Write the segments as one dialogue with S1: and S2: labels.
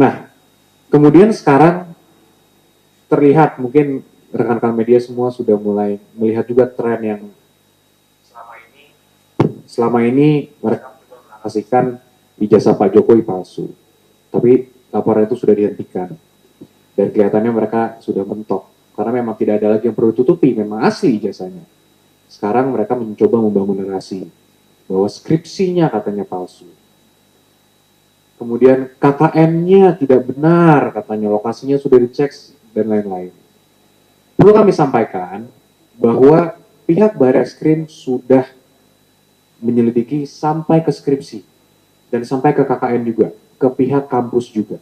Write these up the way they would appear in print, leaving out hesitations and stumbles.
S1: Nah, kemudian sekarang terlihat mungkin rekan-rekan media semua sudah mulai melihat juga tren yang selama ini mereka menarasikan ijazah Pak Jokowi palsu. Tapi laporan itu sudah dihentikan. Dan kelihatannya mereka sudah mentok. Karena memang tidak ada lagi yang perlu tutupi, memang asli ijazahnya. Sekarang mereka mencoba membangun narasi bahwa skripsinya katanya palsu. Kemudian KKN-nya tidak benar, katanya lokasinya sudah dicek dan lain-lain. Perlu kami sampaikan bahwa pihak Barreskrim sudah menyelidiki sampai ke skripsi dan sampai ke KKN juga, ke pihak kampus juga.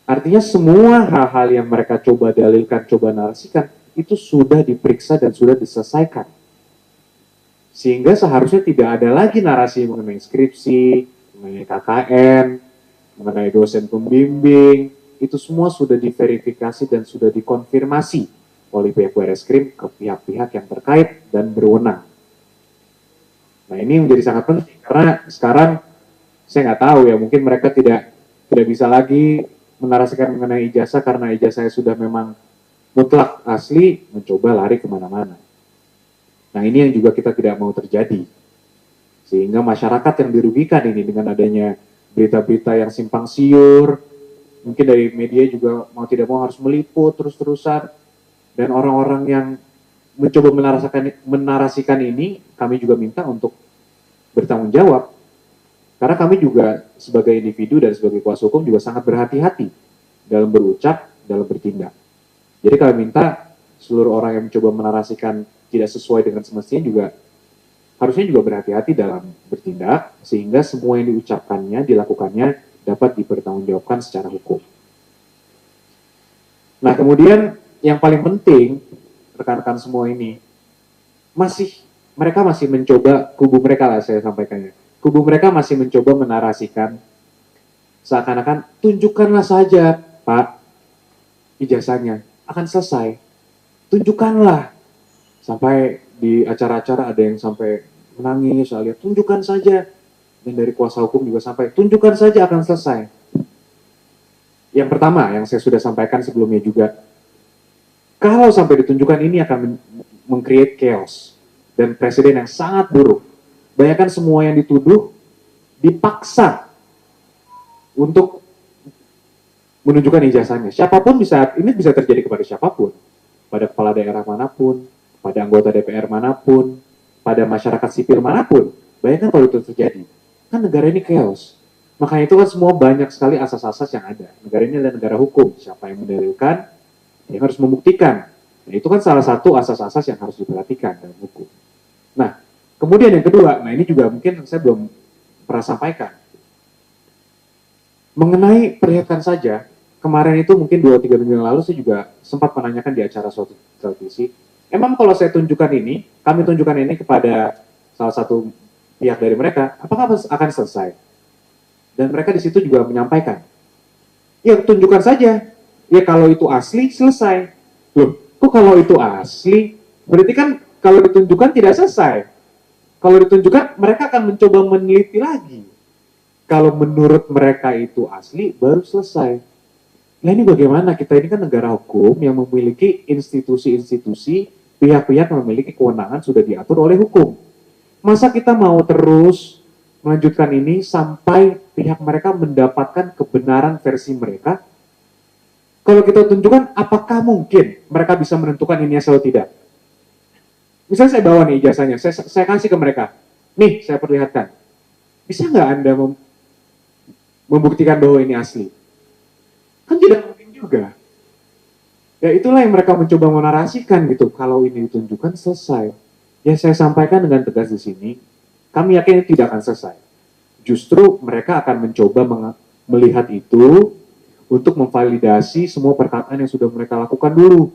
S1: Artinya semua hal-hal yang mereka coba dalilkan, coba narasikan, itu sudah diperiksa dan sudah diselesaikan. Sehingga seharusnya tidak ada lagi narasi mengenai skripsi, mengenai KKN, mengenai dosen pembimbing, itu semua sudah diverifikasi dan sudah dikonfirmasi oleh pihak Barreskrim ke pihak-pihak yang terkait dan berwenang. Nah ini menjadi sangat penting karena sekarang saya nggak tahu ya, mungkin mereka tidak bisa lagi menarasikan mengenai ijazah karena ijazah sudah memang mutlak asli, mencoba lari kemana-mana. Nah ini yang juga kita tidak mau terjadi. Sehingga masyarakat yang dirugikan ini dengan adanya berita-berita yang simpang siur, mungkin dari media juga mau tidak mau harus meliput terus-terusan, dan orang-orang yang mencoba menarasikan ini, kami juga minta untuk bertanggung jawab. Karena kami juga sebagai individu dan sebagai kuasa hukum juga sangat berhati-hati dalam berucap, dalam bertindak. Jadi kami minta seluruh orang yang mencoba menarasikan tidak sesuai dengan semestinya juga harusnya juga berhati-hati dalam bertindak sehingga semua yang diucapkannya, dilakukannya dapat dipertanggungjawabkan secara hukum. Nah, kemudian yang paling penting rekan-rekan semua ini mereka masih mencoba, kubu mereka lah saya sampaikannya. Kubu mereka masih mencoba menarasikan seakan-akan tunjukkanlah saja, Pak, ijazahnya akan selesai. Tunjukkanlah. Sampai di acara-acara ada yang sampai menangis, saya lihat, tunjukkan saja. Dan dari kuasa hukum juga sampai, tunjukkan saja akan selesai. Yang pertama, yang saya sudah sampaikan sebelumnya juga, kalau sampai ditunjukkan ini akan meng-create chaos. Dan presiden yang sangat buruk. Bayangkan semua yang dituduh dipaksa untuk menunjukkan ijazahnya. Siapapun ini bisa terjadi kepada siapapun. Pada kepala daerah manapun, pada anggota DPR manapun, pada masyarakat sipil manapun. Bayangkan kalau itu terjadi. Kan negara ini chaos. Makanya itu kan semua banyak sekali asas-asas yang ada. Negara ini adalah negara hukum. Siapa yang mendalilkan, yang harus membuktikan. Nah, itu kan salah satu asas-asas yang harus diperhatikan dalam hukum. Nah, kemudian yang kedua, nah ini juga mungkin saya belum pernah sampaikan. Mengenai perlihatkan saja, kemarin itu mungkin 2-3 minggu yang lalu saya juga sempat menanyakan di acara suatu televisi, emang kalau saya tunjukkan ini, kami tunjukkan ini kepada salah satu pihak dari mereka, apakah akan selesai? Dan mereka di situ juga menyampaikan, ya tunjukkan saja, ya kalau itu asli selesai. Loh, kok kalau itu asli? Berarti kan kalau ditunjukkan tidak selesai. Kalau ditunjukkan mereka akan mencoba meneliti lagi. Kalau menurut mereka itu asli, baru selesai. Nah ini bagaimana? Kita ini kan negara hukum yang memiliki institusi-institusi, pihak-pihak yang memiliki kewenangan sudah diatur oleh hukum. Masa kita mau terus melanjutkan ini sampai pihak mereka mendapatkan kebenaran versi mereka? Kalau kita tunjukkan, apakah mungkin mereka bisa menentukan ini asal atau tidak? Misalnya saya bawa nih ijazahnya, saya kasih ke mereka. Nih, saya perlihatkan. Bisa nggak Anda membuktikan bahwa ini asli? Kan tidak mungkin juga. Ya itulah yang mereka mencoba menarasikan gitu. Kalau ini ditunjukkan selesai. Ya saya sampaikan dengan tegas di sini, kami yakin tidak akan selesai. Justru mereka akan mencoba melihat itu untuk memvalidasi semua perkataan yang sudah mereka lakukan dulu.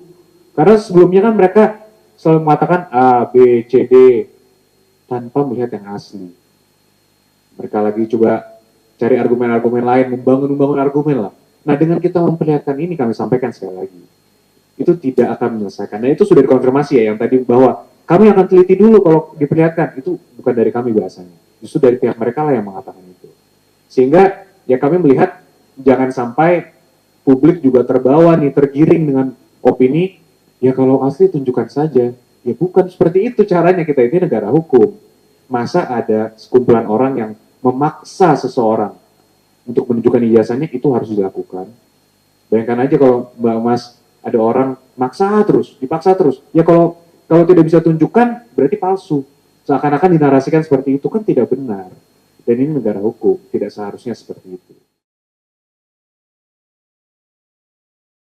S1: Karena sebelumnya kan mereka selalu mengatakan A, B, C, D tanpa melihat yang asli. Mereka lagi coba cari argumen-argumen lain, membangun argumen lah. Nah dengan kita memperlihatkan ini, kami sampaikan sekali lagi, itu tidak akan menyelesaikan. Nah itu sudah dikonfirmasi ya, yang tadi bahwa kami akan teliti dulu kalau diperlihatkan, itu bukan dari kami bahasanya. Justru dari pihak mereka lah yang mengatakan itu. Sehingga ya kami melihat jangan sampai publik juga terbawa nih, tergiring dengan opini, ya kalau asli tunjukkan saja. Ya bukan seperti itu caranya, kita ini negara hukum. Masa ada sekumpulan orang yang memaksa seseorang untuk menunjukkan ijazahnya, itu harus dilakukan. Bayangkan aja kalau Mbak Mas ada orang maksa terus, dipaksa terus. Ya kalau kalau tidak bisa tunjukkan berarti palsu. Seakan-akan dinarasikan seperti itu kan tidak benar. Dan ini negara hukum, tidak seharusnya seperti itu.